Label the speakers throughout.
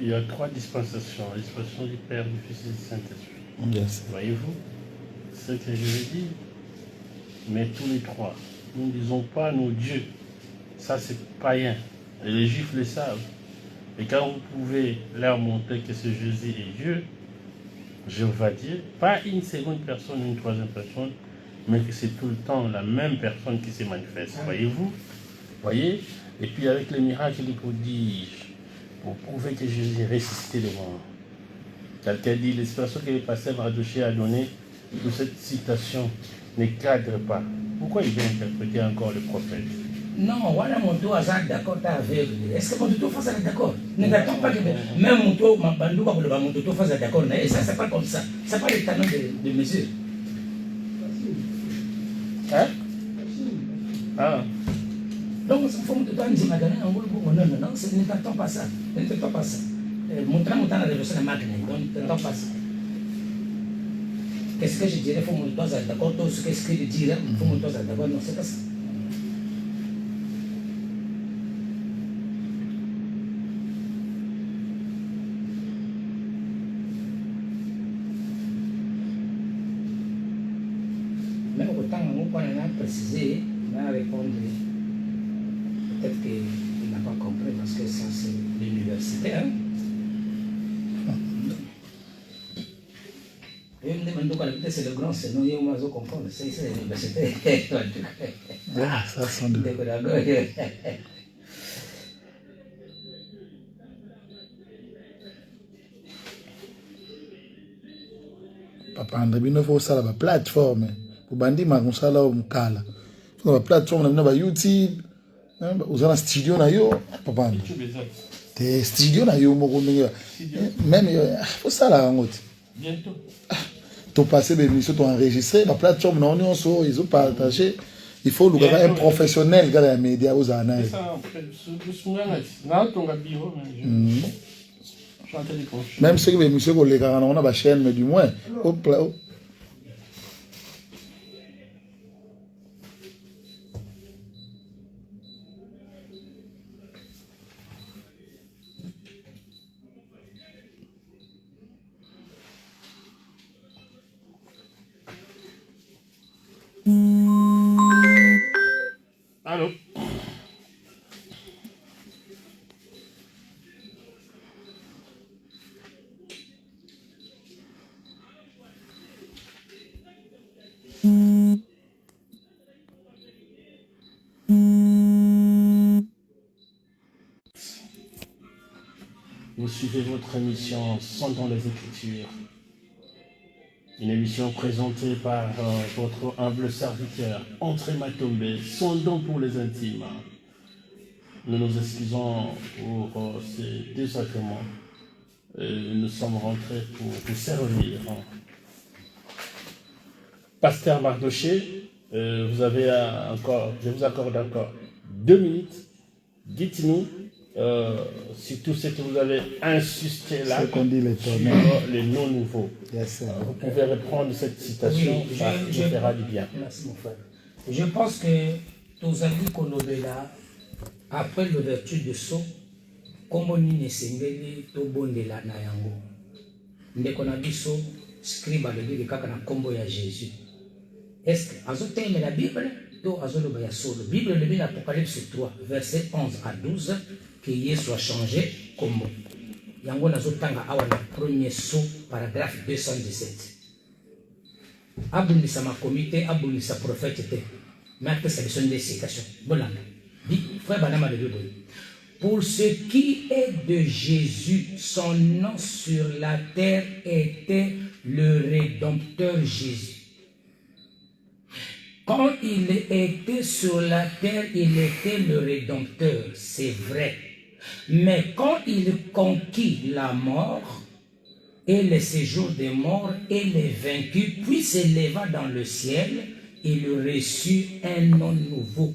Speaker 1: il y a trois dispensations. La dispensation du Père, du Fils et du Saint-Esprit.
Speaker 2: Yes.
Speaker 1: Voyez-vous, ce que je veux dire, mais tous les trois. Nous ne disons pas nos dieux. Ça, c'est païen. Et les Juifs le savent. Et quand vous pouvez leur montrer que ce Jésus est Dieu, je vais dire, pas une seconde personne, une troisième personne, mais que c'est tout le temps la même personne qui se manifeste. Voyez-vous? Voyez? Et puis avec les miracles et les prodiges, pour prouver que Jésus est ressuscité de mort. Quelqu'un dit, l'expression que le pasteur Mardoché a donnée de cette citation ne cadre pas. Pourquoi il vient interpréter encore le prophète?
Speaker 3: Non, voilà mon tour à d'accord avec. Est-ce que mon tour face à d'accord? Ne t'attends pas que même mon tour, ma bandou, mon tour face à d'accord. Et ça, c'est pas comme ça. C'est pas le canon de mesure.
Speaker 1: Hein? Ah.
Speaker 3: Donc, il faut que tu aies un non, non, non, ne t'attends pas ça. Ne t'attends pas ça. Mon temps a réussi la máquina, donc ne t'attends pas ça. Qu'est-ce que je dirais? Il faut que tu aies d'accord. Qu'est-ce que je dirais? Il faut que tu aies d'accord. Non, c'est pas ça. Mais autant qu'on a précisé, on a répondu. Peut-être qu'il n'a pas compris parce que ça c'est l'université. Hein? Et me demande quand c'est le grand, c'est non, il y a un comprendre. C'est l'université.
Speaker 2: Ah, ça sent de. Papa André, il faut ça la plateforme. Pour bandi ma ça là au mukala. Sur la plateforme na YouTube. Vous avez un studio na yo, papa André. Des studios na yo moko ndenge. Même faut ça là en route.
Speaker 1: Bientôt.
Speaker 2: Tu passes des émissions, tu enregistré, la plateforme non ils ont partagé. Il faut le gars un professionnel gars les médias aux années. Même ceux qui veulent monsieur qu'on les gars on a la chaîne mais du moins hop là.
Speaker 1: Allô? Vous suivez votre émission Sondons les Écritures. Une émission présentée par votre humble serviteur, André Matombe, Sondons pour les intimes. Nous nous excusons pour ces désagréments. Nous sommes rentrés pour vous servir. Pasteur Mardoché, vous avez encore, je vous accorde encore 2 minutes. Dites-nous sur tout ce que vous avez insisté là,
Speaker 2: qu'on dit
Speaker 1: les noms nouveaux.
Speaker 2: Yes,
Speaker 1: vous pouvez reprendre cette citation,
Speaker 3: oui,
Speaker 1: ça vous fera du bien.
Speaker 3: Merci mon frère. Je pense que tous amis qu'on a là, après l'ouverture de saut, comme on y est, tout bon de la nayango. Dès qu'on a dit saut, scribe a dit que na combo ya Jésus. Est-ce que azote mais la Bible, to azolo ba ya solo. Bible le dit l'Apocalypse 3, verset 11 à 12, que Jésus a changé combo. Yango nazotanga awa na premier saut, paragraphe 217. Abundisa ma comité, abundisa prophète te. Mais après ça besoin de citation. Bolanda. Dit frère Banama de Bible. Pour ce qui est de Jésus, son nom sur la terre était le Rédempteur Jésus. Quand il était sur la terre, il était le Rédempteur, c'est vrai. Mais quand il conquit la mort et le séjour des morts et les vaincus, puis s'éleva dans le ciel, il reçut un nom nouveau.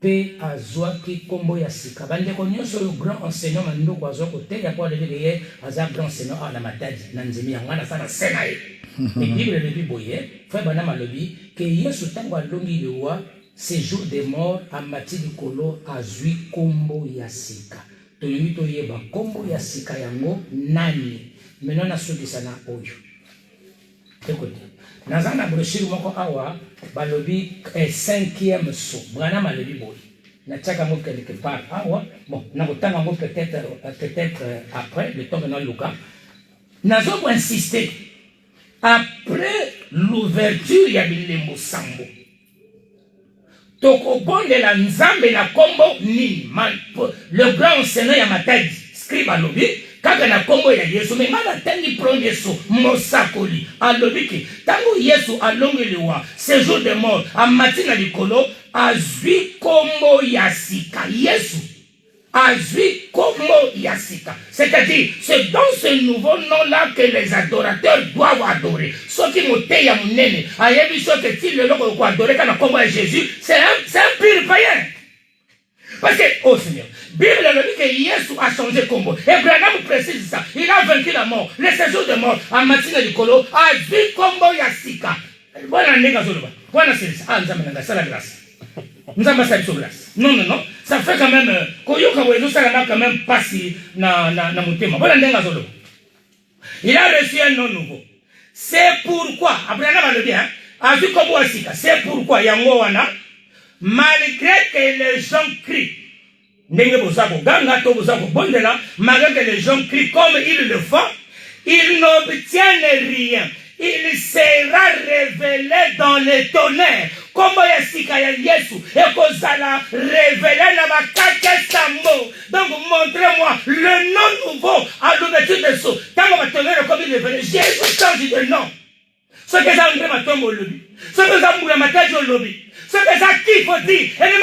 Speaker 3: Pe azwaki kombo ya sika bande ko nyonso le grand enseignant mandoko azwako te ya kwa lever ye aza grand enseignant na matadi na nzemi yango na sana senaye et bible le biboye frère bana malobi que Yesu tango alongi le roi séjour des morts a mati likolo azwi kombo ya sika tolingi toyeba kombo ya sika yango nani. Maintenant nasukisa na oyo. Écoutez, naza na brochure moko awa balobi 5e saut. Branham alobi boy. Na tchaka mo quelque part awa. Bon, na kotanga ngo peut-être après le temps de Lucas. Nazo ko insister. Après l'ouverture ya bilembo sambo. Tokobondela nzambe na kombo ni le grand enseignant ya Matadi scribe alobi kaka na kombo ya Yesu me ngana tangi premier saut mosakoli alobi ki tango Yesu alongeliwa séjour de mort amati na likolo azwi kombo ya sika Yesu azwi kombo ya sika, c'est-à-dire c'est dans ce nouveau nom là que les adorateurs doivent adorer. Ce qui moté ya munene ayebi so que ti le loko ko adorer kana kombo ya Jésus, c'est un pire païen. Parce que, oh Seigneur, Bible a dit que Jésus a changé combo. Et Branham précise ça. Il a vaincu la mort. Le séjour de mort, en matinée du colo, a vu combo yasika. Voilà, nègre zoloba. Voilà, c'est ça. Ah, nous avons la grâce. Nous avons ça sur glace. Non, non, non. Ça fait quand même, ça n'a quand même passé na mutema. Voilà, nègre zoloba. Il a reçu un nom nouveau. C'est pourquoi, Abraham a le bien, a vu combo yasika. C'est pourquoi, yango wana, malgré que les gens crient, malgré que les gens crient comme ils le font, ils n'obtiennent rien. Il sera révélé dans les tonnerres. Comme Yasika Yesu et Kozala révélé dans ma sambo. Donc montrez-moi le nom nouveau à l'ouverture des sceaux. Tant que ma tonnerre comme il révélé, Jésus change de nom. Ce que ça a ma tombe au lobby. Ce que ça a ma tête au lobby. Ce que ça qui faut dire. Elle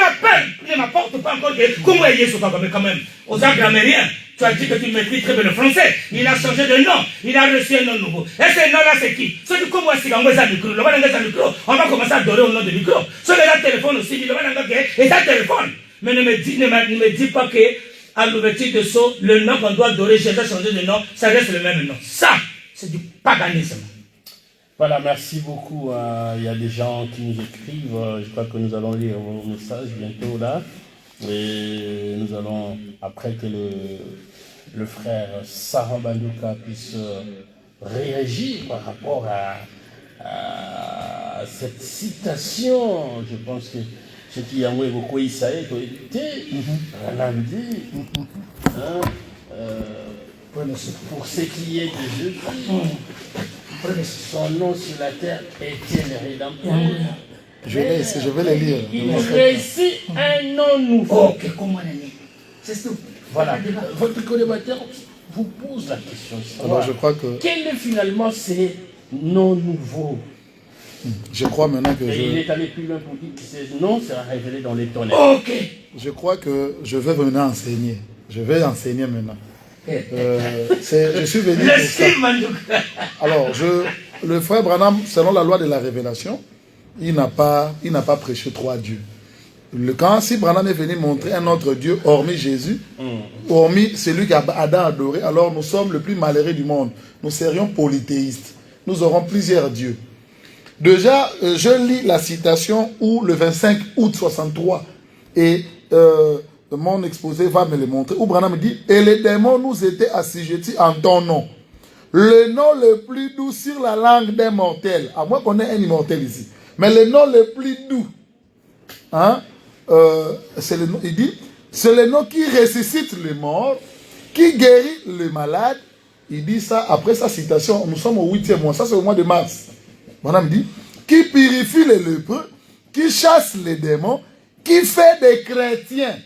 Speaker 3: ne m'apporte pas encore que comment est Jésus pas quand même. Aux agramériens, tu as dit que tu maîtrises très bien le français. Il a changé de nom. Il a reçu un nom nouveau. Et ce nom-là, c'est qui? Ceux qui commencent à un micro. On va commencer à adorer au nom de micro. Ceux qui ont un téléphone aussi, ils ont un téléphone. Mais ne me dis pas que à l'ouverture de sceau, le nom qu'on doit adorer, j'ai changé de nom, ça reste le même nom. Ça, c'est du paganisme.
Speaker 1: Voilà, merci beaucoup. Il y a des gens qui nous écrivent. Je crois que nous allons lire vos messages bientôt là. Et nous allons, après que le frère Sarah Bandouka puisse réagir par rapport à cette citation, je pense que ce qui a beaucoup Isaïe a été, Ranandi, pour ce qui est de Jésus. Son nom sur la terre est le Rédempteur.
Speaker 2: Je vais les lire.
Speaker 1: Il récit un nom nouveau.
Speaker 3: Ok, comment on est? C'est tout.
Speaker 1: Voilà. Votre collébateur vous pose la question.
Speaker 2: Alors je crois que...
Speaker 1: Quel est finalement ces noms nouveaux?
Speaker 2: Je crois maintenant que
Speaker 1: il est allé plus loin pour dire que ces noms sera révélé dans les tonnerres.
Speaker 3: Ok.
Speaker 2: Je crois que je vais venir enseigner. Je vais enseigner maintenant. Je suis venu pour ça. Alors, le frère Branham, selon la loi de la révélation, il n'a pas prêché trois dieux. Si Branham est venu montrer un autre Dieu, hormis Jésus, hormis celui qu'Adam a adoré, alors nous sommes le plus malheureux du monde. Nous serions polythéistes. Nous aurons plusieurs dieux. Déjà, je lis la citation où le 25 août 63, et mon exposé va me le montrer, où Branham me dit « Et les démons nous étaient assujettis en ton nom. » Le nom le plus doux sur la langue d'un mortel. À moins qu'on ait un immortel ici. Mais le nom le plus doux, hein, c'est le nom, il dit, c'est le nom qui ressuscite les morts, qui guérit les malades. Il dit ça après sa citation. Nous sommes au 8e mois. Ça, c'est au mois de mars. Branham dit, qui purifie les lépreux, qui chasse les démons, qui fait des chrétiens.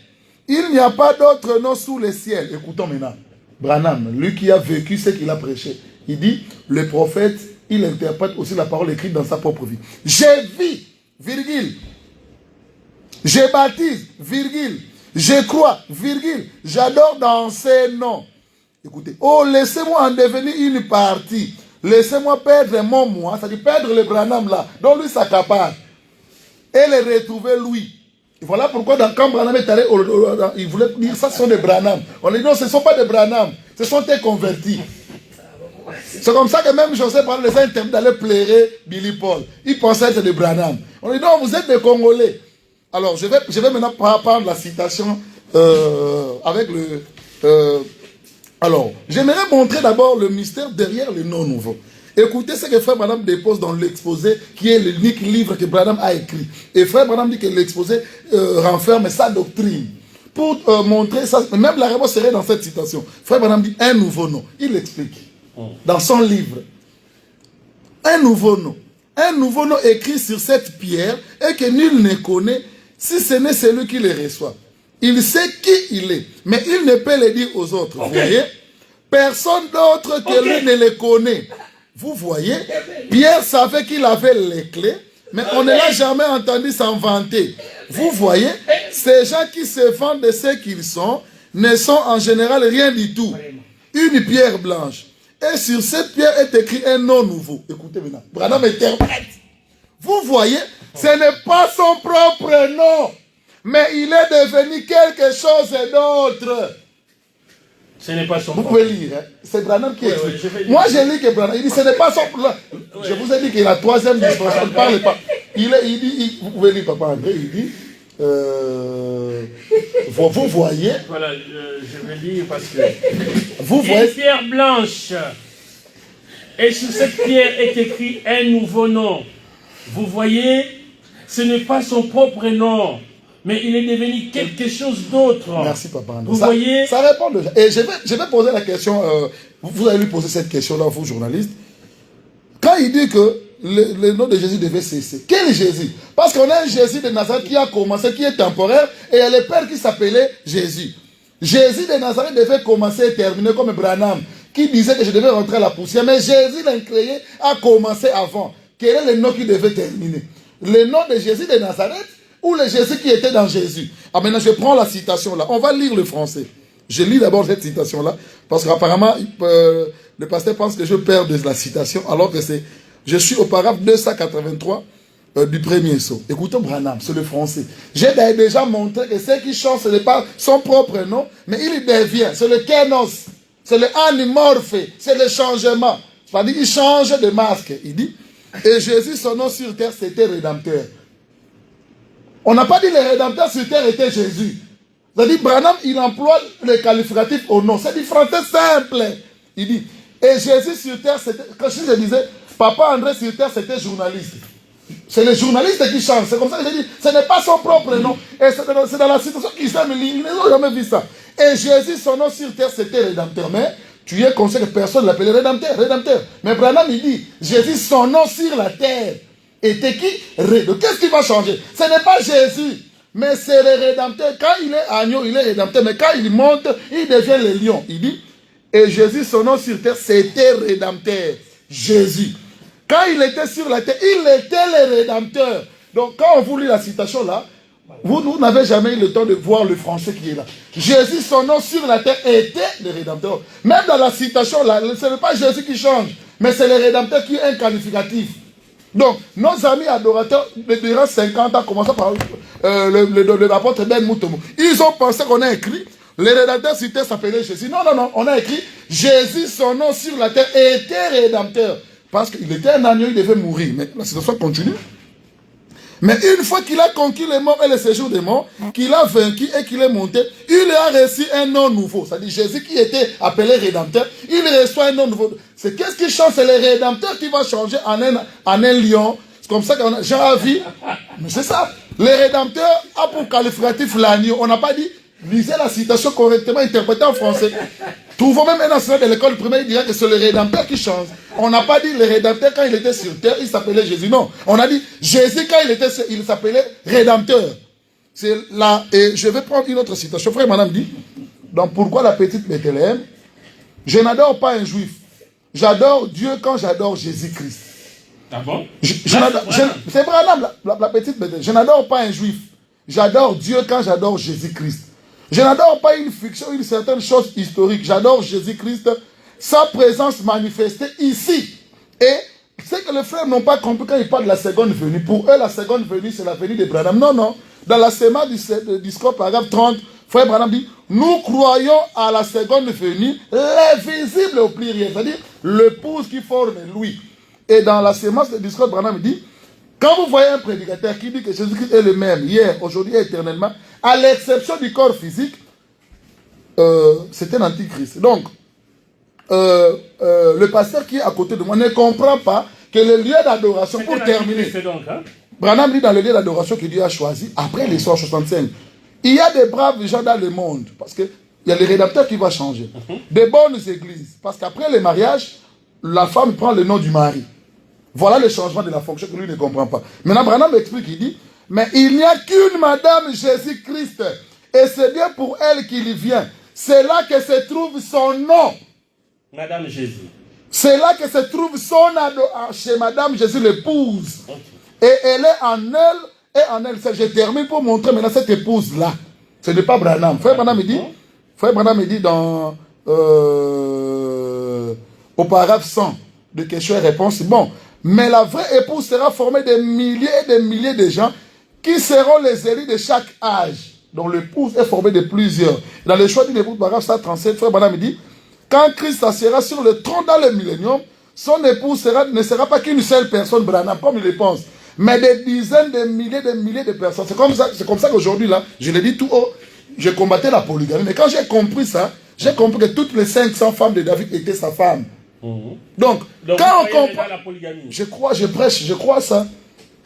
Speaker 2: Il n'y a pas d'autre nom sous le ciel. Écoutons maintenant. Branham, lui qui a vécu ce qu'il a prêché, il dit, le prophète, il interprète aussi la parole écrite dans sa propre vie. J'ai vu, virgule. Je baptise, virgule. Je crois, virgule. J'adore dans ces noms. Écoutez, oh, laissez-moi en devenir une partie. Laissez-moi perdre mon moi, c'est-à-dire perdre le Branham là, dont lui s'accapare, et le retrouver lui. Et voilà pourquoi quand Branham est allé, il voulait dire ça, ce sont des Branham. On lui dit non, ce ne sont pas des Branham, ce sont des convertis. C'est comme ça que même José parlait les interdits d'aller plairer Billy Paul. Il pensait être des Branham. On lui dit non, vous êtes des Congolais. Alors je vais maintenant prendre la citation avec Alors, j'aimerais montrer d'abord le mystère derrière le nom nouveau. Écoutez ce que Frère Branham dépose dans l'exposé, qui est l'unique livre que Branham a écrit. Et Frère Branham dit que l'exposé renferme sa doctrine. Pour montrer ça, même la réponse serait dans cette citation. Frère Branham dit un nouveau nom. Il l'explique dans son livre. Un nouveau nom. Un nouveau nom écrit sur cette pierre et que nul ne connaît si ce n'est celui qui le reçoit. Il sait qui il est, mais il ne peut le dire aux autres. Vous voyez? Personne d'autre que lui ne le connaît. Vous voyez? Pierre savait qu'il avait les clés, mais on ne l'a jamais entendu s'en vanter. Vous voyez? Ces gens qui se vantent de ce qu'ils sont ne sont en général rien du tout. Une pierre blanche. Et sur cette pierre est écrit un nom nouveau. Écoutez maintenant. Branham interprète. Vous voyez? Ce n'est pas son propre nom, mais il est devenu quelque chose d'autre.
Speaker 1: Ce n'est pas son
Speaker 2: Vous
Speaker 1: propre.
Speaker 2: pouvez lire, hein? C'est Branham qui écrit.
Speaker 1: Oui,
Speaker 2: Moi, j'ai lu que Branham, il dit, ce n'est pas son... Je vous ai dit qu'il est la troisième dispensation, ne parle pas. Il dit, vous pouvez lire, Papa André, il dit, vous voyez...
Speaker 1: Voilà, je vais lire parce que...
Speaker 2: Vous
Speaker 1: Une
Speaker 2: voyez...
Speaker 1: pierre blanche. Et sur cette pierre est écrit un nouveau nom. Vous voyez, ce n'est pas son propre nom, mais il est devenu quelque chose d'autre.
Speaker 2: Merci, Papa André.
Speaker 1: Vous voyez?
Speaker 2: Ça répond déjà. Et je vais poser la question, vous allez lui poser cette question-là, vous, journalistes. Quand il dit que le nom de Jésus devait cesser, quel Jésus? Parce qu'on a un Jésus de Nazareth qui a commencé, qui est temporaire, et il y a le Père qui s'appelait Jésus. Jésus de Nazareth devait commencer et terminer comme Branham, qui disait que je devais rentrer à la poussière, mais Jésus l'a créé, a commencé avant. Quel est le nom qui devait terminer? Le nom de Jésus de Nazareth ou le Jésus qui était dans Jésus? Ah, maintenant je prends la citation là. On va lire le français. Je lis d'abord cette citation là, parce qu'apparemment le pasteur pense que je perds de la citation, alors que c'est... Je suis au paragraphe 283 du premier saut. Écoutons Branham, c'est le français. J'ai déjà montré que ce qui change, ce n'est pas son propre nom, mais il devient, c'est le kénos, c'est le animorphe, c'est le changement. C'est-à-dire qu'il change de masque. Il dit, et Jésus, son nom sur terre, c'était Rédempteur. On n'a pas dit le Rédempteur sur terre était Jésus. C'est-à-dire, Branham, il emploie les qualificatifs au nom. C'est du français simple. Il dit, et Jésus sur terre, c'était... Quand je disais, Papa André sur terre, c'était journaliste. C'est les journalistes qui changent. C'est comme ça que j'ai dit, ce n'est pas son propre nom. Et c'est dans la situation qu'ils s'aiment, ils n'ont jamais vu ça. Et Jésus, son nom sur terre, c'était Rédempteur. Mais tu es conscient que personne ne l'appelait Rédempteur. Rédempteur. Mais Branham, il dit, Jésus, son nom sur la terre était qui? Qu'est-ce qui va changer? Ce n'est pas Jésus, mais c'est le Rédempteur. Quand il est agneau, il est Rédempteur. Mais quand il monte, il devient le lion. Il dit, et Jésus, son nom sur terre, c'était Rédempteur. Jésus. Quand il était sur la terre, il était le Rédempteur. Donc, quand on vous lit la citation là, vous n'avez jamais eu le temps de voir le français qui est là. Jésus, son nom sur la terre, était le Rédempteur. Même dans la citation là, ce n'est pas Jésus qui change, mais c'est le Rédempteur qui est un qualificatif. Donc, nos amis adorateurs, durant 50 ans, commençant par l'apôtre Ben Moutomo, ils ont pensé qu'on a écrit, le Rédempteur sur terre s'appelait Jésus. Non, non, non, on a écrit, Jésus, son nom sur la terre, était Rédempteur. Parce qu'il était un agneau, il devait mourir. Mais la situation continue. Mais une fois qu'il a conquis les morts et le séjour des morts, qu'il a vaincu et qu'il est monté, il a reçu un nom nouveau. C'est-à-dire Jésus qui était appelé Rédempteur, il reçoit un nom nouveau. C'est qu'est-ce qui change? C'est le Rédempteur qui va changer en un lion. C'est comme ça qu'on a Jean a vu. Mais c'est ça. Le Rédempteur a pour qualificatif l'agneau. On n'a pas dit, lisez la citation correctement interprétée en français. Trouvons même un enseignant de l'école primaire, il dirait que c'est le Rédempteur qui change. On n'a pas dit le Rédempteur quand il était sur terre, il s'appelait Jésus. Non, on a dit Jésus quand il s'appelait Rédempteur. C'est là, et je vais prendre une autre citation. Frère, madame dit, donc pourquoi la petite Bethléem? Je n'adore pas un juif. J'adore Dieu quand j'adore Jésus-Christ.
Speaker 1: Ah bon?
Speaker 2: C'est Branham, la petite Bethléem. Je n'adore pas un juif. J'adore Dieu quand j'adore Jésus-Christ. Je n'adore pas une fiction, une certaine chose historique. J'adore Jésus-Christ, sa présence manifestée ici. Et c'est que les frères n'ont pas compris quand ils parlent de la seconde venue. Pour eux, la seconde venue, c'est la venue de Branham. Non, non. Dans la séma du discours, paragraphe 30, frère Branham dit, nous croyons à la seconde venue, l'invisible au pluriel. C'est-à-dire, l'épouse qui forme lui. Et dans la sémence du discours, Branham dit, quand vous voyez un prédicateur qui dit que Jésus-Christ est le même, hier, aujourd'hui et éternellement, à l'exception du corps physique, c'est un antichrist. Donc, le pasteur qui est à côté de moi ne comprend pas que le lieu d'adoration, pour terminer,
Speaker 1: donc, hein?
Speaker 2: Branham dit dans le lieu d'adoration que Dieu a choisi, après l'histoire 65, il y a des braves gens dans le monde, parce qu'il y a le rédempteur qui va changer. Des bonnes églises, parce qu'après le mariage, la femme prend le nom du mari. Voilà le changement de la fonction que lui ne comprend pas. Maintenant, Branham explique, il dit, mais il n'y a qu'une Madame Jésus-Christ, et c'est bien pour elle qu'il vient. C'est là que se trouve son nom.
Speaker 1: Madame Jésus.
Speaker 2: C'est là que se trouve son chez Madame Jésus, l'épouse. Okay. Et elle est en elle, et en elle. Je termine pour montrer maintenant cette épouse-là. Ce n'est pas Branham. Frère Branham me dit dans au paragraphe 100 de questions et réponses, bon, mais la vraie épouse sera formée de milliers et de milliers de gens qui seront les élus de chaque âge. Donc l'épouse est formée de plusieurs. Dans le choix d'une épouse, paragraphe 137, Frère Branham me dit, quand Christ s'assiera sur le trône dans le millénium, son épouse ne sera pas qu'une seule personne, Branham, comme il le pense, mais des dizaines de milliers de personnes. C'est comme ça qu'aujourd'hui, là, je l'ai dit tout haut, je combattais la polygamie. Mais quand j'ai compris ça, j'ai compris que toutes les 500 femmes de David étaient sa femme. Donc quand on comprend, la polygamie. Je prêche, je crois ça.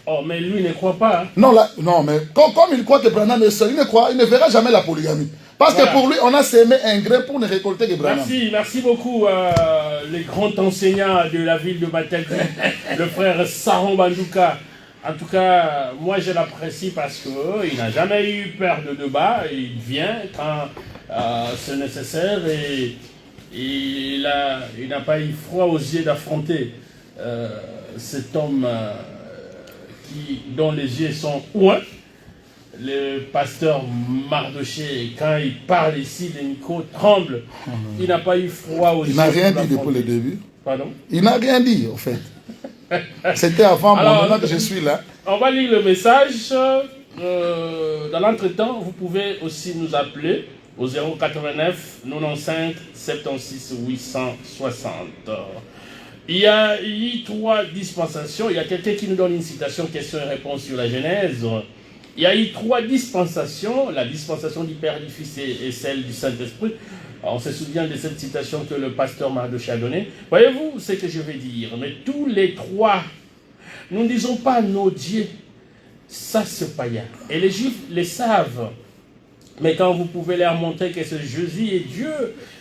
Speaker 1: Oh, mais lui ne croit pas. Hein.
Speaker 2: Non, mais comme il croit que Branham est seul, il ne verra jamais la polygamie. Parce que pour lui, on a sémé un grain pour ne récolter que Branham.
Speaker 1: Merci beaucoup, les grands enseignants de la ville de Matadi, le frère Saron Bandouka. En tout cas, moi je l'apprécie parce qu'il n'a jamais eu peur de débat. Il vient quand c'est nécessaire et il n'a pas eu froid aux yeux d'affronter cet homme dont les yeux sont ouins. Le pasteur Mardoché, quand il parle ici, les micros tremblent. Il n'a pas eu froid aux yeux.
Speaker 2: Il n'a rien dit depuis le début.
Speaker 1: Pardon?
Speaker 2: Il n'a rien dit, en fait. C'était avant moment que je suis là.
Speaker 1: On va lire le message. Dans l'entretemps, vous pouvez aussi nous appeler au 089 95 76 860. Il y a eu 3 dispensations. Il y a quelqu'un qui nous donne une citation, question et réponse sur la Genèse. Il y a eu 3 dispensations, la dispensation du Père, du Fils et celle du Saint-Esprit. On se souvient de cette citation que le pasteur Mardoché a donnée. Voyez-vous ce que je vais dire? Mais tous les 3, nous ne disons pas nos dieux, ça c'est païen. Et les Juifs le savent. Mais quand vous pouvez leur montrer que ce Jésus est Dieu,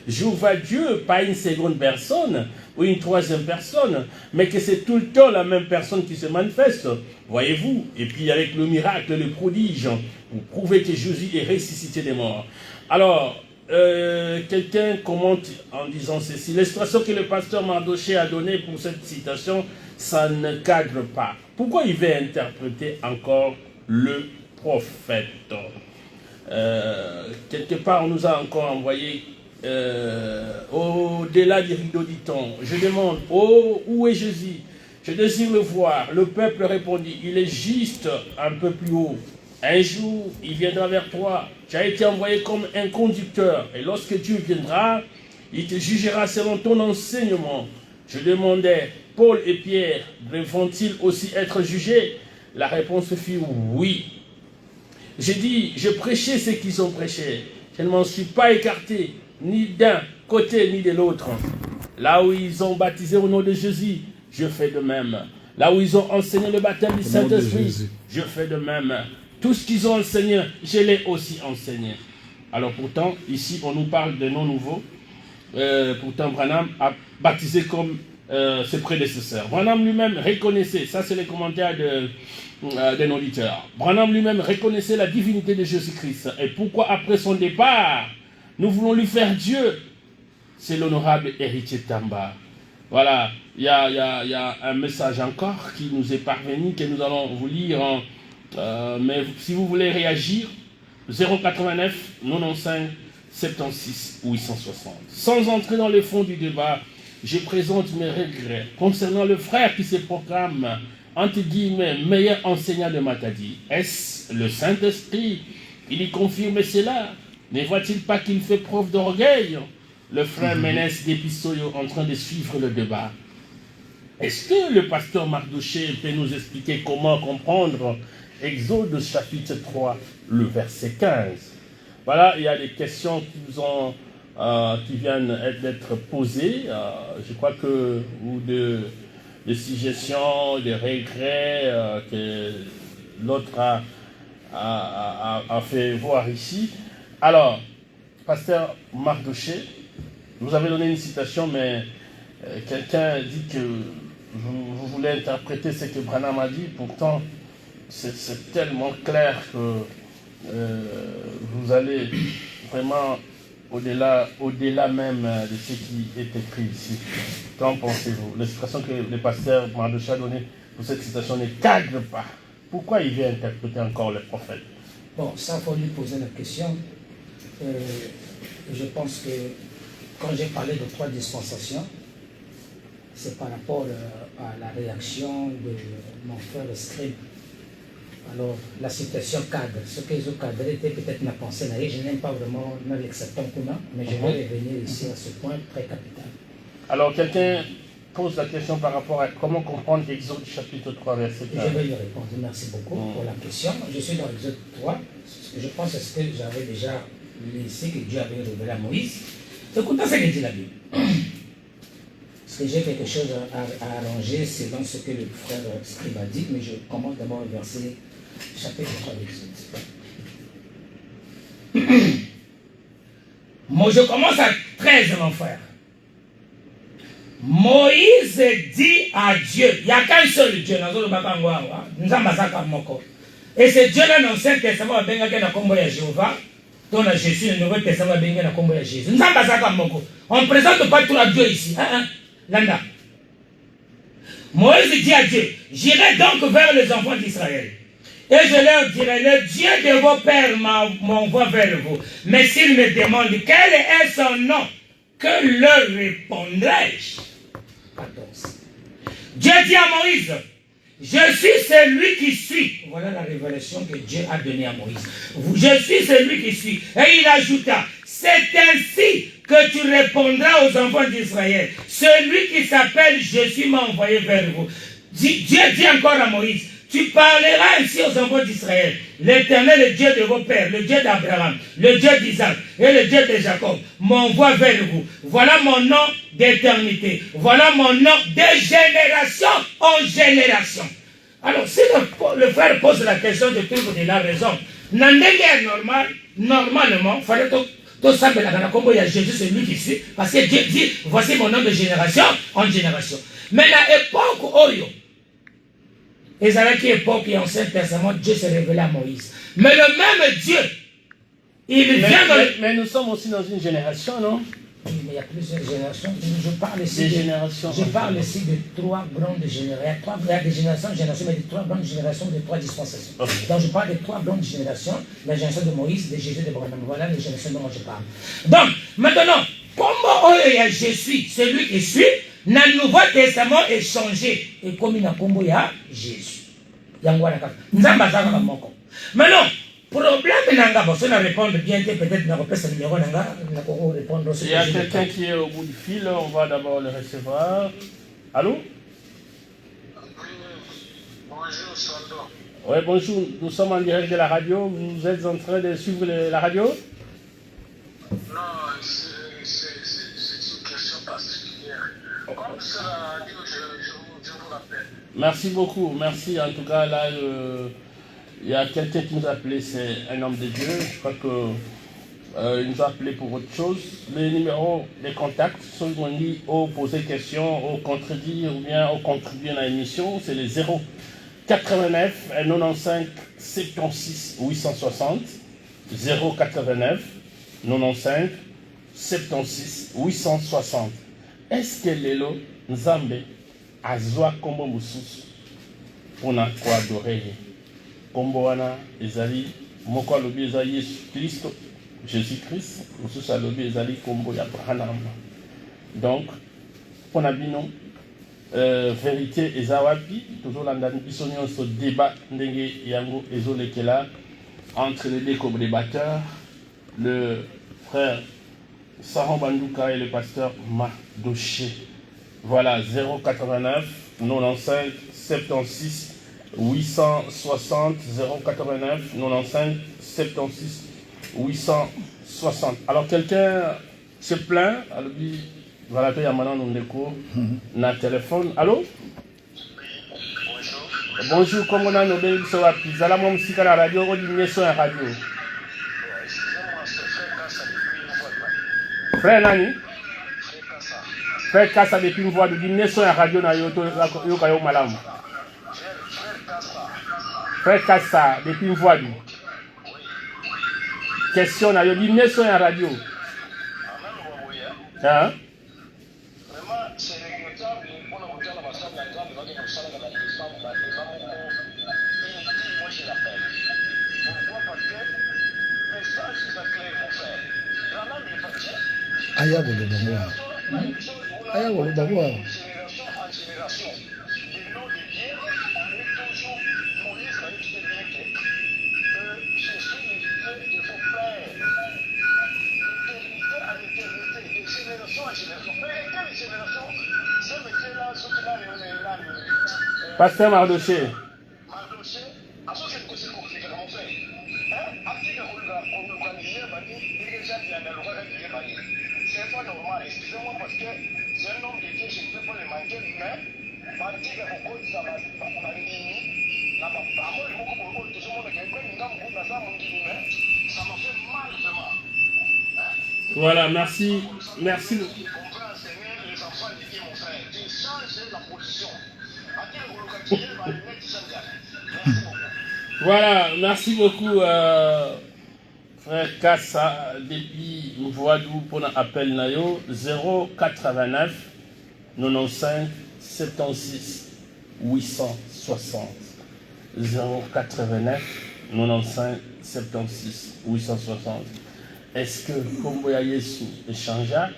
Speaker 1: Jéhovah Dieu, pas une seconde personne ou une troisième personne, mais que c'est tout le temps la même personne qui se manifeste, voyez-vous, et puis avec le miracle, le prodige, vous prouvez que Jésus est ressuscité des morts. Alors, quelqu'un commente en disant ceci, l'expression que le pasteur Mardoché a donnée pour cette citation, ça ne cadre pas. Pourquoi il veut interpréter encore le prophète? Quelque part, on nous a encore envoyé au-delà du rideau du temps. Je demande, où est Jésus? Je désire le voir. Le peuple répondit, il est juste un peu plus haut. Un jour, il viendra vers toi. Tu as été envoyé comme un conducteur. Et lorsque Dieu viendra, il te jugera selon ton enseignement. Je demandais, Paul et Pierre devront-ils aussi être jugés? La réponse fut oui. J'ai dit, je prêchais ce qu'ils ont prêché. Je ne m'en suis pas écarté, ni d'un côté ni de l'autre. Là où ils ont baptisé au nom de Jésus, je fais de même. Là où ils ont enseigné le baptême du Saint-Esprit, je fais de même. Tout ce qu'ils ont enseigné, je l'ai aussi enseigné. Alors pourtant, ici, on nous parle de noms nouveaux. Pourtant, Branham a baptisé comme ses prédécesseurs. Branham lui-même reconnaissait, ça c'est les commentaires d'un auditeur. Branham lui-même reconnaissait la divinité de Jésus-Christ. Et pourquoi après son départ, nous voulons lui faire Dieu? C'est l'honorable héritier Tamba. Voilà, il y a un message encore qui nous est parvenu, que nous allons vous lire. Mais si vous voulez réagir, 089 95 76 860. Sans entrer dans le fond du débat, je présente mes regrets concernant le frère qui se proclame entre guillemets, meilleur enseignant de Matadi. Est-ce le Saint-Esprit? Il y confirme cela. Ne voit-il pas qu'il fait preuve d'orgueil? Le frère Ménès d'Episoyo en train de suivre le débat. Est-ce que le pasteur Mardoché peut nous expliquer comment comprendre Exode chapitre 3, le verset 15? Voilà, il y a des questions qui nous ont qui viennent d'être posées, je crois que, ou de suggestions, de regrets que l'autre a fait voir ici. Alors, pasteur Marc Daucher, vous avez donné une citation, mais quelqu'un dit que vous voulez interpréter ce que Branham a dit, pourtant c'est tellement clair que vous allez vraiment au-delà même de ce qui est écrit ici. Qu'en pensez-vous? L'expression que le pasteur Marc Daucher a donnée pour cette citation ne cadre pas. Pourquoi il vient interpréter encore les prophètes?
Speaker 3: Bon, ça, il faut lui poser la question. Je pense que quand j'ai parlé de 3 dispensations, c'est par rapport à la réaction de mon frère Scribe. Alors, la situation cadre. Ce que je cadre était peut-être ma pensée. Je n'aime pas vraiment l'acceptant commun, mais je vais revenir ici à ce point très capital.
Speaker 1: Alors, quelqu'un pose la question par rapport à comment comprendre Exode chapitre 3, verset 4.
Speaker 3: Je vais lui répondre. Merci beaucoup pour la question. Je suis dans Exode 3. Je pense à ce que j'avais déjà laissé, que Dieu avait révélé à Moïse. Écoutez ce que dit la Bible. Parce que j'ai quelque chose à arranger selon ce que le frère Scribe a dit, mais je commence d'abord le verset chapitre 3 d'Exode. Moi, je commence à 13, mon frère. Moïse dit à Dieu, il n'y a qu'un seul Dieu, et ce Dieu-là dans l'Ancien Testament, il y a Jéhovah, dans le Jésus, le Nouveau Testament, il y a Jésus. On ne présente pas tout à Dieu ici. Landa. Moïse dit à Dieu, j'irai donc vers les enfants d'Israël. Et je leur dirai, le Dieu de vos pères m'envoie vers vous. Mais s'ils me demandent quel est son nom, que leur répondrai-je? 14. Dieu dit à Moïse, je suis celui qui suis. Voilà la révélation que Dieu a donnée à Moïse. Je suis celui qui suis. Et il ajouta, c'est ainsi que tu répondras aux enfants d'Israël. Celui qui s'appelle je suis m'a envoyé vers vous. Dieu dit encore à Moïse, tu parleras ainsi aux enfants d'Israël. L'Éternel, le Dieu de vos pères, le Dieu d'Abraham, le Dieu d'Isaac et le Dieu de Jacob m'envoie vers vous. Voilà mon nom d'éternité. Voilà mon nom de génération en génération. Alors, si le frère pose la question de trouve de la raison, normalement, il fallait tout ça, Jésus, c'est lui qui suit, parce que Dieu dit, voici mon nom de génération en génération. Mais la époque, Ezalaki époque et Ancien Testament, Dieu s'est révélé à Moïse. Mais le même Dieu, il vient
Speaker 1: mais nous sommes aussi dans une génération, non?
Speaker 3: Oui, mais il y a plusieurs générations. Je parle ici de 3 grandes générations. Il y a des générations, mais de 3 grandes générations, de 3 dispensations. Okay. Donc je parle de 3 grandes générations. La génération de Moïse, de Jésus, de Branham. Voilà les générations dont je parle. Donc, maintenant, comment je suis, celui qui suit, dans le Nouveau Testament est changé. Et comme il y a Combo, il y a Jésus. Maintenant, problème nanga, bon, si on répond bien, peut-être on repère ce numéro nanga, on répondre aussi.
Speaker 1: Il y a quelqu'un qui est au bout du fil, on va d'abord le recevoir. Allô?
Speaker 4: Bonjour, Sando.
Speaker 1: Oui, bonjour, nous sommes en direct de la radio, vous êtes en train de suivre la radio?
Speaker 4: Non, c'est une question particulière. Comme c'est la radio, je vous rappelle.
Speaker 1: Merci beaucoup, merci. En tout cas, là, il y a quelqu'un qui nous a appelé, c'est un homme de Dieu. Je crois qu'il nous a appelé pour autre chose. Les numéros, les contacts, sont mis au poser question, au contredire ou bien au contribuer à l'émission. C'est les 089 95 76 860. 089 95 76 860. Est-ce que Lelo Nzambe azwa kombo mususu pona ko adorer kombo wana ezali moko alobi ezali Yesu Kristo Jésus-Christ mususu alobi ezali kombo ya Branham. Donc pona bino vérité eza wapi tozolanda biso nyonso débat ndenge yango ezolekela entre les deux co-débatteurs, le frère Saron Bandouka et le pasteur Marc Daucher. Voilà, 089 95 76 860 089 95 76 860. Alors quelqu'un se plaint. Alors, voilà, il y a maintenant un écho. Na téléphone. Allô? Bonjour, comment on a nos belles sur la pizza? Là, mon musique à la radio, on dit sur la radio. Frère Nani? Frère Kassa depuis une voix de dîner sur la radio na Yoto Yokayo Malam. Frère Kassa depuis une voix de question na Yoto dîner sur la radio. Hein?
Speaker 4: C'est regrettable pour nous dire la massacre de la grande vague de Salah dans les femmes, moi je l'appelle. Pourquoi? Parce que le message est clair, mon frère. Vraiment, il est fatigué.
Speaker 2: Aya bolo bango. Aya bolo bango.
Speaker 4: Génération en génération, le nom de Dieu est toujours Moïse a dit bien que je suis le Dieu de vos pères. L'éternité à l'éternité, de génération en génération. Mais quelle génération? C'est monsieur là, ce qui là,
Speaker 1: Pasteur Mardoché.
Speaker 4: Mardoché, à ce que c'est compliqué, mon frère. Après qu'on organise, il déjà dit à la loi de Dieu. C'est pas normal, excusez-moi parce que c'est un homme de Dieu, je ne peux pas le manquer, mais partir au code, ça m'a dit, ça m'a fait mal vraiment.
Speaker 1: Voilà, merci. Merci.
Speaker 4: On peut enseigner les enfants de Dieu, mon frère. Tu changes la position. Après le locataire, va le mettre sans garde. Merci beaucoup.
Speaker 1: Voilà, merci beaucoup, frère Kassa, depuis Mvoadou pour l'appel Nayo, 089 95 76 860. 089 95 76 860. Est-ce que Kombo ya Yesu échangea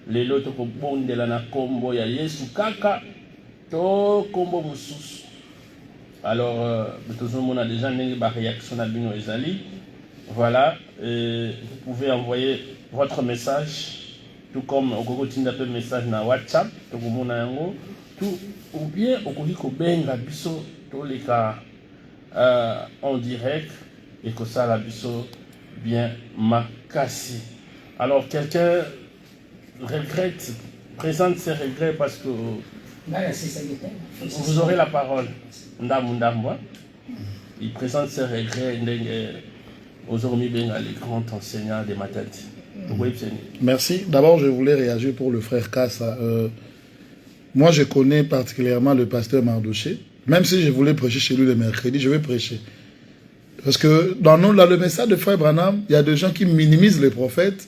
Speaker 1: les lots pour bonde la Kombo ya Yesu kaka to Kombo mususu? Alors, tout le monde a déjà une réaction à Bino Ezali. Voilà, vous pouvez envoyer votre message, tout comme au continue un message na WhatsApp, tout le monde a tout, ou bien au Koko Benga Biso, tous les cas en direct, et que ça la Biso bien makasi. Alors, quelqu'un regrette, présente ses regrets parce que vous aurez la parole. Il présente ses regrets aujourd'hui les grands enseignants des mathématiques.
Speaker 2: Merci. D'abord, je voulais réagir pour le frère Kassa. Moi, je connais particulièrement le pasteur Mardoché. Même si je voulais prêcher chez lui le mercredi, je vais prêcher. Parce que dans le message de frère Branham, il y a des gens qui minimisent les prophètes.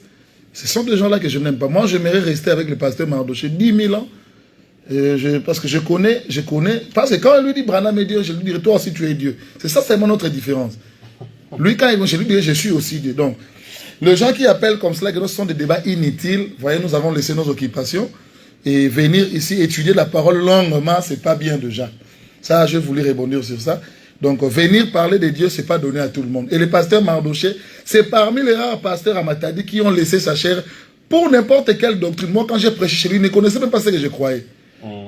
Speaker 2: Ce sont des gens-là que je n'aime pas. Moi, j'aimerais rester avec le pasteur Mardoché 10 000 ans. Parce que je connais, parce que quand il lui dit Branham est Dieu, je lui dirai toi aussi tu es Dieu. C'est ça seulement notre différence. Lui, quand je lui dirai je suis aussi Dieu. Donc, les gens qui appellent comme cela, que ce sont des débats inutiles, voyez, nous avons laissé nos occupations et venir ici étudier la parole longuement, c'est pas bien déjà. Ça, je voulais rebondir sur ça. Donc, venir parler de Dieu, c'est pas donné à tout le monde. Et le pasteur Mardoché, c'est parmi les rares pasteurs à Matadi qui ont laissé sa chair pour n'importe quelle doctrine. Moi, quand j'ai prêché chez lui, il ne connaissait même pas ce que je croyais.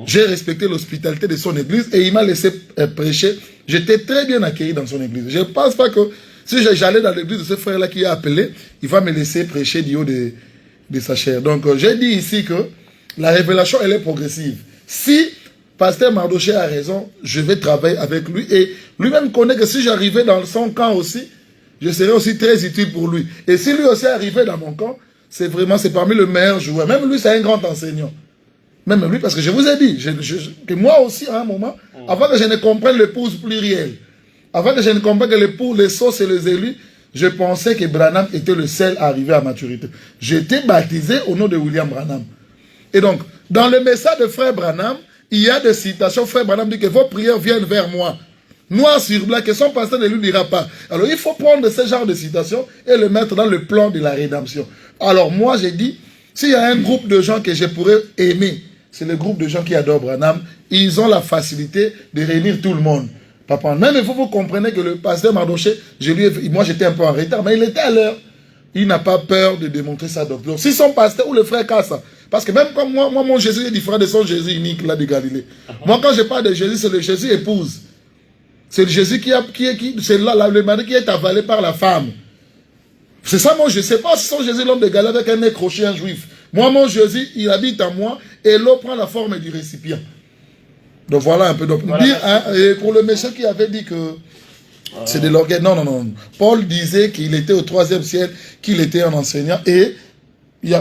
Speaker 2: J'ai respecté l'hospitalité de son église et il m'a laissé prêcher. J'étais très bien accueilli dans son église. Je ne pense pas que si j'allais dans l'église de ce frère-là qui a appelé, il va me laisser prêcher du haut de sa chair. Donc, j'ai dit ici que la révélation, elle est progressive. Si pasteur Mardoché a raison, je vais travailler avec lui. Et lui-même connaît que si j'arrivais dans son camp aussi, je serais aussi très utile pour lui. Et si lui aussi arrivait dans mon camp, c'est parmi les meilleurs joueurs. Même lui, c'est un grand enseignant. Même lui, parce que je vous ai dit, que moi aussi, à un moment, avant que je ne comprenne l'épouse plurielle, avant que je ne comprenne que l'épouse, les sauces et les élus, je pensais que Branham était le seul à arriver à maturité. J'étais baptisé au nom de William Branham. Et donc, dans le message de frère Branham, il y a des citations. Frère Branham dit que vos prières viennent vers moi. Noir sur blanc, que son pasteur ne lui dira pas. Alors, il faut prendre ce genre de citations et le mettre dans le plan de la rédemption. Alors, moi, j'ai dit, s'il y a un groupe de gens que je pourrais aimer, c'est le groupe de gens qui adorent Branham. Ils ont la facilité de réunir tout le monde. Papa, même il faut que vous compreniez que le pasteur Mardoché, moi j'étais un peu en retard, mais il était à l'heure. Il n'a pas peur de démontrer sa doctrine. Si son pasteur ou le frère Kassa, parce que même comme moi mon Jésus est différent de son Jésus unique là de Galilée. Moi quand je parle de Jésus, c'est le Jésus épouse. C'est le Jésus c'est là le mari qui est avalé par la femme. C'est ça, mon Jésus. C'est pas si son Jésus, l'homme de Galilée, avec un nez crochet, un juif. Moi, mon Jésus, il habite en moi et l'eau prend la forme du récipient. Donc voilà un peu. Donc, voilà, dire, hein, et pour le monsieur qui avait dit que c'est de l'orgueil. Non, non, non. Paul disait qu'il était au 3e ciel, qu'il était un enseignant. Et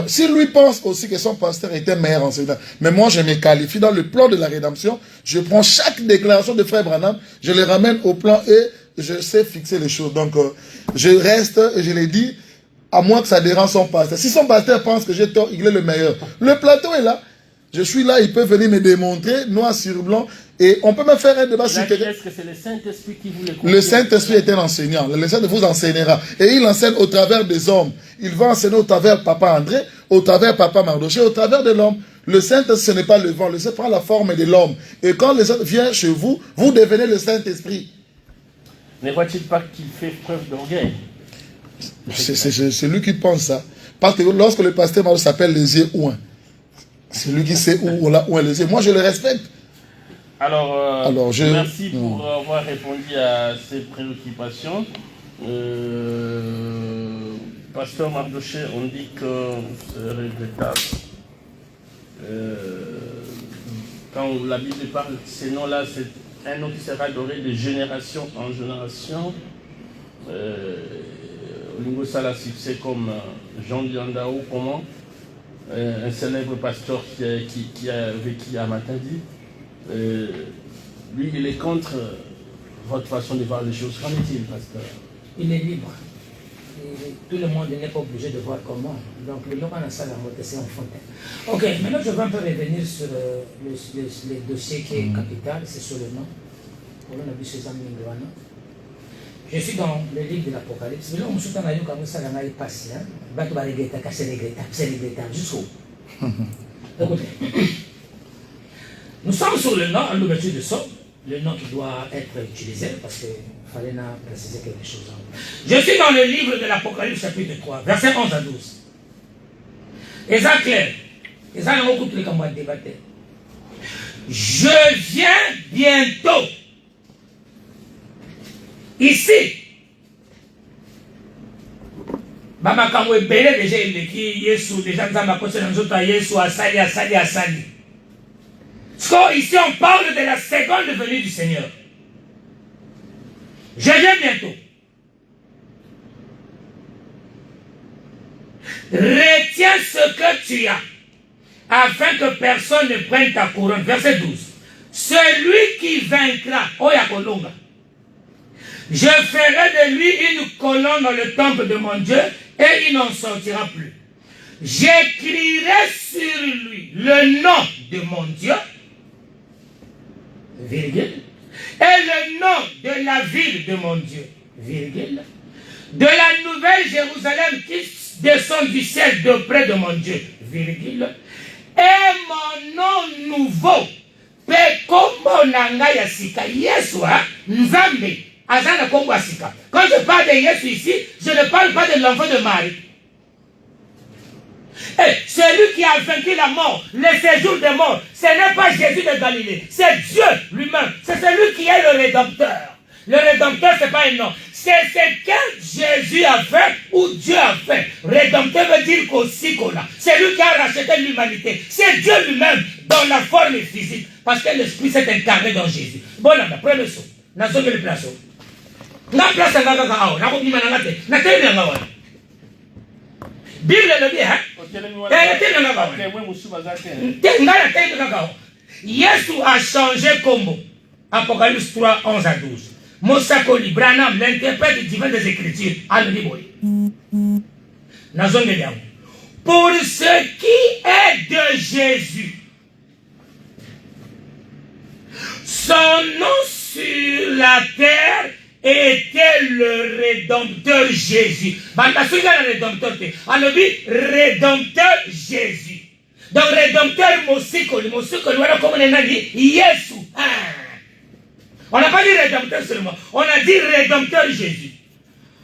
Speaker 2: si lui pense aussi que son pasteur était meilleur enseignant, mais moi je me qualifie dans le plan de la rédemption, je prends chaque déclaration de frère Branham, je les ramène au plan et je sais fixer les choses. Donc je reste, et je l'ai dit, à moins que ça dérange son pasteur. Si son pasteur pense que j'ai tort, il est le meilleur. Le plateau est là. Je suis là, il peut venir me démontrer, noir sur blanc, et on peut me faire un débat sur...
Speaker 1: Est-ce que c'est le Saint-Esprit qui vous le...
Speaker 2: Le Saint-Esprit est un enseignant. Le Saint-Esprit vous enseignera. Et il enseigne au travers des hommes. Il va enseigner au travers de Papa André, au travers de Papa Mardoché, au travers de l'homme. Le Saint-Esprit, ce n'est pas le vent. Le Saint-Esprit prend la forme de l'homme. Et quand le Saint-Esprit vient chez vous, vous devenez le Saint-Esprit.
Speaker 1: Ne voit-il pas qu'il fait preuve d'orgueil?
Speaker 2: C'est lui qui pense ça. Parce que lorsque le pasteur Mardo s'appelle les yeux ouin, c'est lui qui sait où est les yeux. Moi, je le respecte.
Speaker 1: Alors, merci pour avoir répondu à ces préoccupations. Pasteur Mardoché, on dit que c'est regrettable. Quand la Bible parle de ces noms-là, c'est un nom qui sera adoré de génération en génération. Olingo Sala succès comme Jean Diandao, comment un célèbre pasteur qui a vécu à Matadi. Lui, il est contre votre façon de voir les choses. Qu'en est-il, pasteur?
Speaker 3: Il est libre. Et tout le monde n'est pas obligé de voir comment. Donc, le nom en salle c'est en fontaine. Ok, maintenant je vais un peu revenir sur le dossier qui est capital, c'est sur le nom. Je suis dans le livre de l'Apocalypse. Mais là, on se dit que ça n'a pas passé. C'est regrettable. Jusqu'où? Écoutez. Nous sommes sur le nom, à l'ouverture de ça, le nom qui doit être utilisé, parce qu'il fallait préciser quelque chose. Je suis dans le livre de l'Apocalypse, chapitre 3, versets 11 à 12. Et ça clair. Et ça, on écoute les camarades débattre. Je viens bientôt. Ici. Baba Kamwe Bele déjà il est qui Yesu déjà nous avons posé dans autres Yesu asali. Ici on parle de la seconde venue du Seigneur. Je viens bientôt. Retiens ce que tu as, afin que personne ne prenne ta couronne. Verset 12. Celui qui vaincra, Oyakolonga, je ferai de lui une colonne dans le temple de mon Dieu et il n'en sortira plus. J'écrirai sur lui le nom de mon Dieu, virgule, et le nom de la ville de mon Dieu, virgule, de la nouvelle Jérusalem qui descend du ciel de près de mon Dieu, virgule, et mon nom nouveau, Pekombo Nanga Yasika, Yeswa, Nzambe. Quand je parle de Jésus ici, je ne parle pas de l'enfant de Marie. Et celui qui a vaincu la mort, le séjour des morts, ce n'est pas Jésus de Galilée, c'est Dieu lui-même. C'est celui qui est le Rédempteur. Le Rédempteur, ce n'est pas un nom. C'est ce que Jésus a fait ou Dieu a fait. Rédempteur veut dire qu'aussi qu'on a. C'est lui qui a racheté l'humanité. C'est Dieu lui-même dans la forme physique. Parce que l'Esprit s'est incarné dans Jésus. Bon, prenez ça. N'a pas de place. Na place nga kaka awo na ko bima na ngate na tele nga wana Bible le bien tele nga wana te ngala tele kaka awo Yesu a changé combo. Apocalypse 3 11 à 12. Mosakoli Branham l'interprète divin des Écritures a le livre na zone de diabo pour ce qui est de Jésus, son nom sur la terre était le Rédempteur Jésus. Le Rédempteur Jésus. Donc Rédempteur Mosikoli, comme on a dit, Yesu. On n'a pas dit Rédempteur seulement, on a dit Rédempteur Jésus.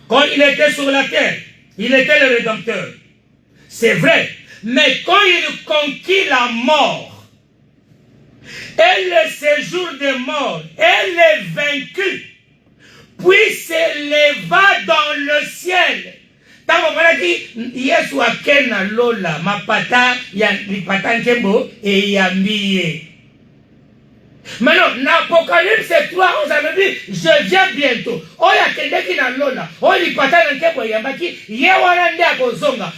Speaker 3: Quand il était sur la terre, il était le Rédempteur. C'est vrai, mais quand il conquit la mort, et le séjour des morts, et les vaincus, puis s'éleva dans le ciel, Tango malaki Yesu akena lola mapata ya lipata njembo et yambiye. Maintenant, dans l'Apocalypse 3, on a dit, je viens bientôt. Oh, il y a quelqu'un qui n'a lola. Oh, il pata dans le yambaki. Yewarande akozonga.